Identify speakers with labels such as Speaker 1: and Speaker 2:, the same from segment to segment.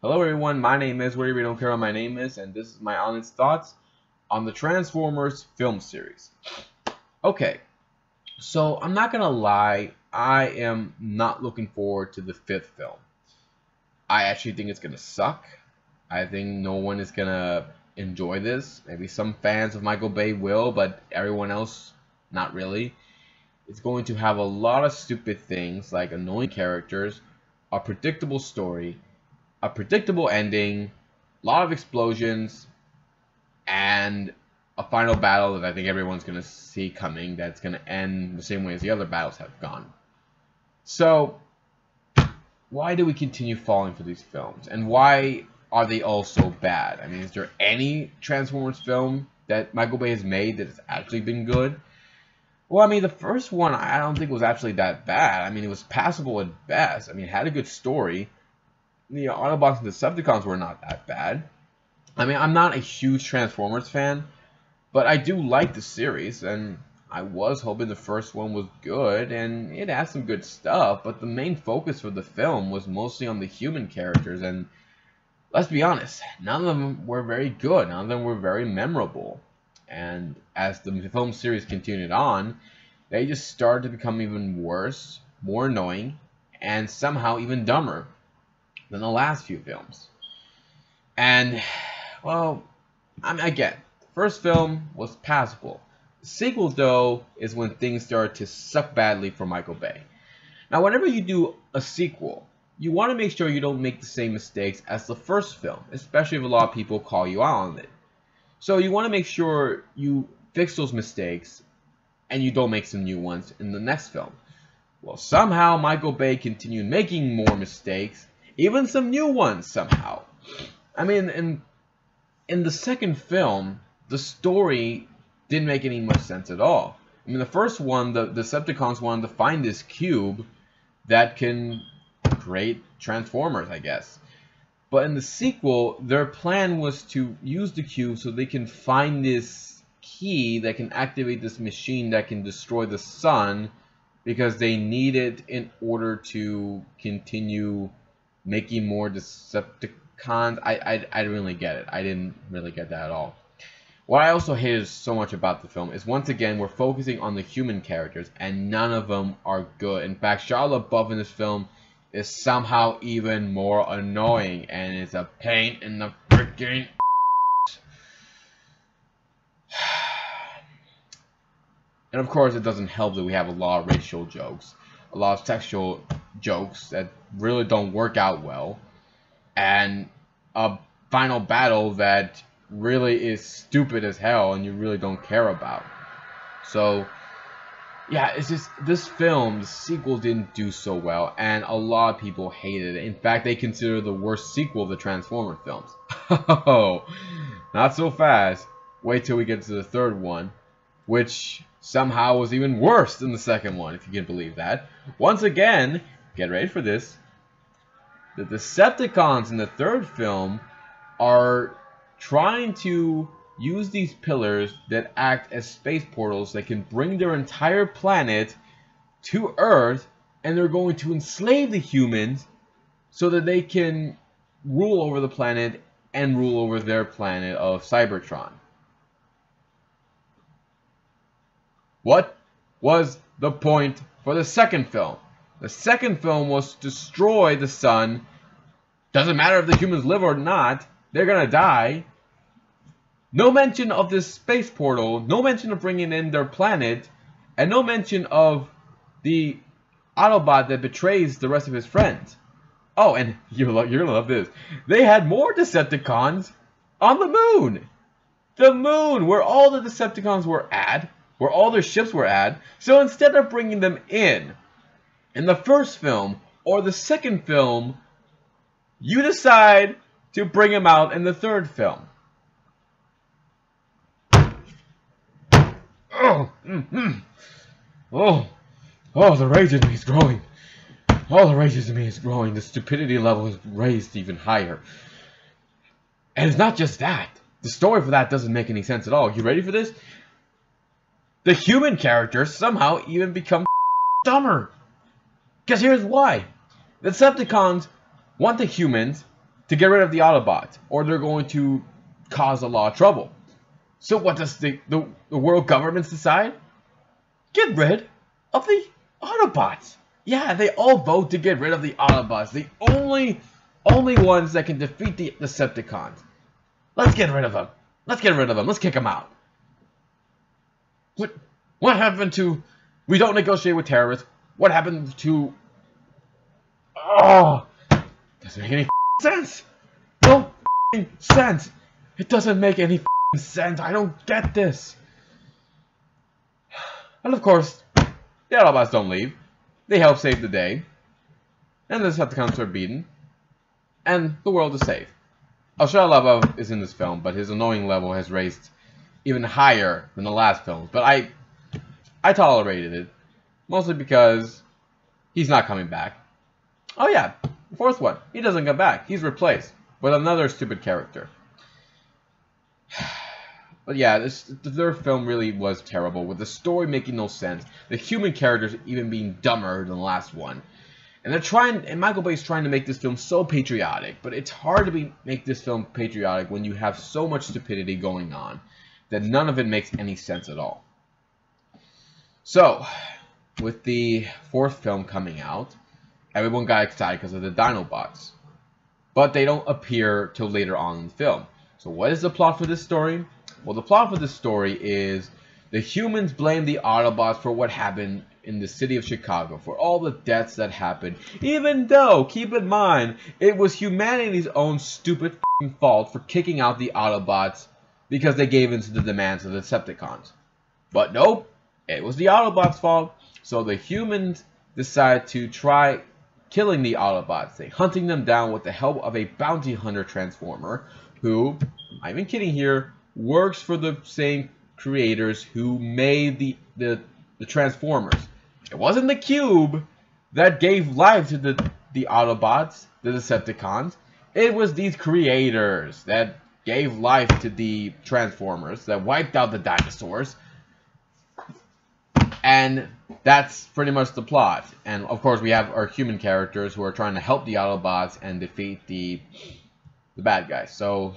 Speaker 1: Hello everyone, my name is, whatever you don't care what my name is, and this is my honest thoughts on the Transformers film series. Okay, so I'm not gonna lie, I am not looking forward to the fifth film. I actually think it's gonna suck. I think no one is gonna enjoy this. Maybe some fans of Michael Bay will, but everyone else, not really. It's going to have a lot of stupid things like annoying characters, a predictable story, a predictable ending, a lot of explosions, and a final battle that I think everyone's going to see coming that's going to end the same way as the other battles have gone. So, why do we continue falling for these films? And why are they all so bad? I mean, is there any Transformers film that Michael Bay has made that has actually been good? Well, I mean, the first one I don't think was actually that bad. I mean, it was passable at best. I mean, it had a good story. The Autobots and Decepticons were not that bad. I mean, I'm not a huge Transformers fan, but I do like the series, and I was hoping the first one was good, and it had some good stuff, but the main focus for the film was mostly on the human characters, and let's be honest, none of them were very good, none of them were very memorable. And as the film series continued on, they just started to become even worse, more annoying, and somehow even dumber than the last few films. And, well, I mean, again, the first film was passable. The sequel, though, is when things started to suck badly for Michael Bay. Now, whenever you do a sequel, you want to make sure you don't make the same mistakes as the first film, especially if a lot of people call you out on it. So you want to make sure you fix those mistakes and you don't make some new ones in the next film. Well, somehow Michael Bay continued making more mistakes, even some new ones somehow. I mean, in the second film, the story didn't make any much sense at all. I mean, the first one, the Decepticons wanted to find this cube that can create Transformers, I guess. But in the sequel, their plan was to use the cube so they can find this key that can activate this machine that can destroy the sun, because they need it in order to continue making more Decepticons. I didn't really get it. I didn't really get that at all. What I also hated so much about the film is, once again, we're focusing on the human characters, and none of them are good. In fact, Shia LaBeouf in this film is somehow even more annoying, and it's a pain in the freaking And of course, it doesn't help that we have a lot of racial jokes, a lot of sexual jokes that really don't work out well, and a final battle that really is stupid as hell and you really don't care about. So, yeah, it's just, this film, the sequel didn't do so well, and a lot of people hated it. In fact, they consider it the worst sequel of the Transformers films. Oh, not so fast. Wait till we get to the third one, which somehow was even worse than the second one, if you can believe that. Once again, get ready for this, the Decepticons in the third film are trying to use these pillars that act as space portals that can bring their entire planet to Earth, and they're going to enslave the humans so that they can rule over the planet and rule over their planet of Cybertron. What was the point for the second film? The second film was to destroy the sun. Doesn't matter if the humans live or not, they're gonna die. No mention of this space portal, no mention of bringing in their planet, and no mention of the Autobot that betrays the rest of his friends. Oh, and you're gonna love this. They had more Decepticons on the moon. The moon, where all the Decepticons were at, where all their ships were at. So instead of bringing them in the first film or the second film, you decide to bring them out in the third film. Oh, oh, the rage in me is growing. Oh, the rage in me is growing. The stupidity level is raised even higher. And it's not just that. The story for that doesn't make any sense at all. You ready for this? The human characters somehow even become dumber. Because here's why. The Decepticons want the humans to get rid of the Autobots, or they're going to cause a lot of trouble. So what does the world governments decide? Get rid of the Autobots. Yeah, they all vote to get rid of the Autobots. The only ones that can defeat the Decepticons. Let's get rid of them. Let's get rid of them. Let's kick them out. What happened to... We don't negotiate with terrorists. What happened to... Oh! Doesn't make any sense. No sense. It doesn't make any sense. I don't get this. And of course, the Autobots don't leave. They help save the day. And the Decepticons are beaten. And the world is safe. Shia LaBeouf is in this film, but his annoying level has raised even higher than the last films. But I tolerated it. Mostly because he's not coming back. Oh yeah, the fourth one. He doesn't come back. He's replaced with another stupid character. But yeah, the third film really was terrible, with the story making no sense, the human characters even being dumber than the last one. And Michael Bay's trying to make this film so patriotic, but it's hard to make this film patriotic when you have so much stupidity going on that none of it makes any sense at all. So, with the fourth film coming out, everyone got excited because of the Dinobots. But they don't appear till later on in the film. So what is the plot for this story? Well, the plot for this story is the humans blame the Autobots for what happened in the city of Chicago, for all the deaths that happened, even though, keep in mind, it was humanity's own stupid fault for kicking out the Autobots because they gave in to the demands of the Decepticons. But nope, it was the Autobots' fault. So the humans decide to try killing the Autobots. They hunting them down with the help of a bounty hunter Transformer who, I'm not even kidding here, works for the same creators who made the Transformers. It wasn't the Cube that gave life to the Autobots, the Decepticons. It was these creators that gave life to the Transformers, that wiped out the dinosaurs. And that's pretty much the plot. And of course we have our human characters who are trying to help the Autobots and defeat the bad guys. So,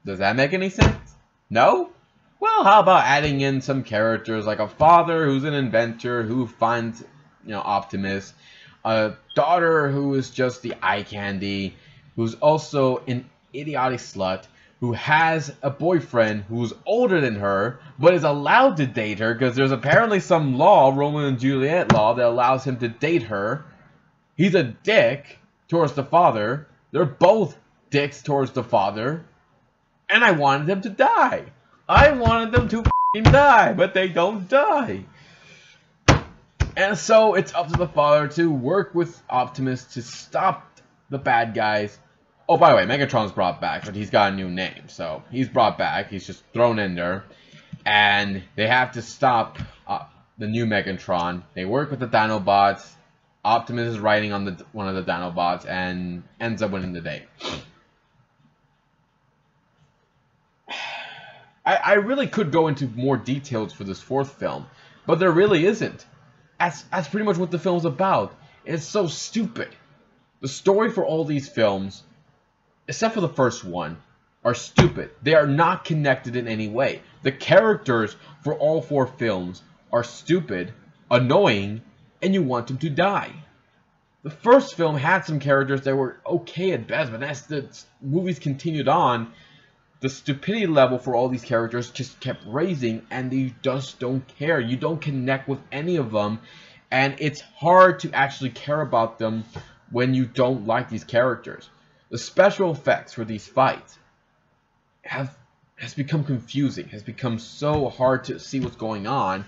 Speaker 1: does that make any sense? No? Well, how about adding in some characters like a father who's an inventor who finds, Optimus, a daughter who is just the eye candy, who's also an idiotic slut, who has a boyfriend who's older than her, but is allowed to date her because there's apparently some law, Romeo and Juliet law, that allows him to date her. He's a dick towards the father. They're both dicks towards the father. And I wanted them to die. I wanted them to die, but they don't die. And so it's up to the father to work with Optimus to stop the bad guys. Oh, by the way, Megatron's brought back, but he's got a new name. So he's brought back. He's just thrown in there. And they have to stop the new Megatron. They work with the Dinobots. Optimus is riding on one of the Dinobots and ends up winning the day. I really could go into more details for this fourth film, but there really isn't. That's pretty much what the film's about. It's so stupid. The story for all these films, except for the first one, are stupid. They are not connected in any way. The characters for all four films are stupid, annoying, and you want them to die. The first film had some characters that were okay at best, but as the movies continued on, the stupidity level for all these characters just kept raising, and you just don't care. You don't connect with any of them, and it's hard to actually care about them when you don't like these characters. The special effects for these fights has become confusing, has become so hard to see what's going on,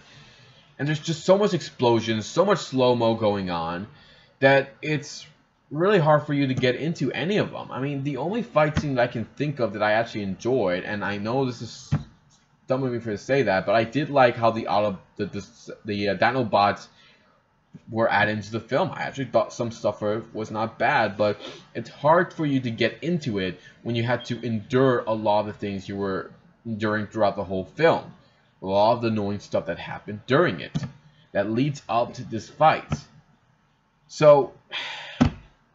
Speaker 1: and there's just so much explosions, so much slow-mo going on, that it's really hard for you to get into any of them. I mean, the only fight scene that I can think of that I actually enjoyed, and I know this is dumb of me for to say that, but I did like how the Dinobots were added into the film. I actually thought some stuff was not bad, but it's hard for you to get into it when you had to endure a lot of the things you were enduring throughout the whole film. A lot of the annoying stuff that happened during it that leads up to this fight. So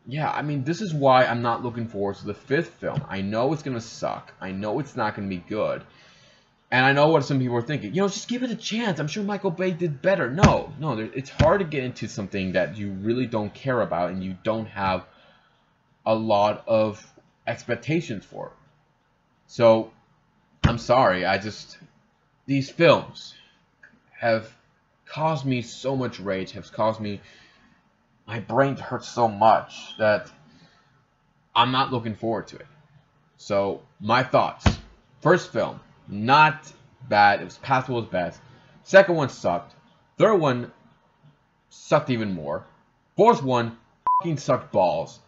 Speaker 1: yeah, I mean, this is why I'm not looking forward to the 5th film. I know it's going to suck. I know it's not going to be good. And I know what some people are thinking. You know, just give it a chance. I'm sure Michael Bay did better. No, it's hard to get into something that you really don't care about and you don't have a lot of expectations for. So, I'm sorry. These films have caused me so much rage, have caused me my brain to hurt so much that I'm not looking forward to it. So, my thoughts. First film, not bad. It was passable as best. Second one sucked. Third one sucked even more. Fourth one fucking sucked balls.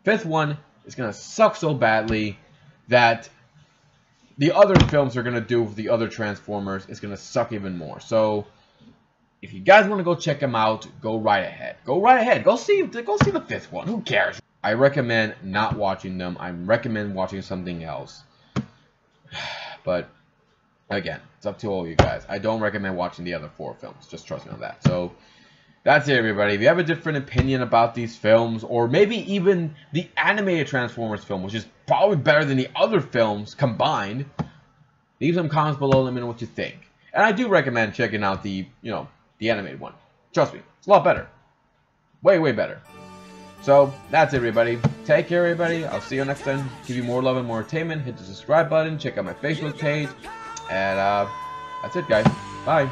Speaker 1: Fifth one is going to suck so badly that the other films are going to do with the other Transformers is going to suck even more. So, if you guys want to go check them out, go right ahead. Go right ahead. Go see the 5th one. Who cares? I recommend not watching them. I recommend watching something else. But, again, it's up to all you guys. I don't recommend watching the other 4 films. Just trust me on that. So, that's it, everybody. If you have a different opinion about these films, or maybe even the animated Transformers film, which is probably better than the other films combined, leave some comments below. Let me know what you think. And I do recommend checking out the animated one. Trust me, it's a lot better. Way, way better. So, that's it, everybody. Take care, everybody. I'll see you next time. Give you more love and more entertainment. Hit the subscribe button. Check out my Facebook page. And, that's it, guys. Bye.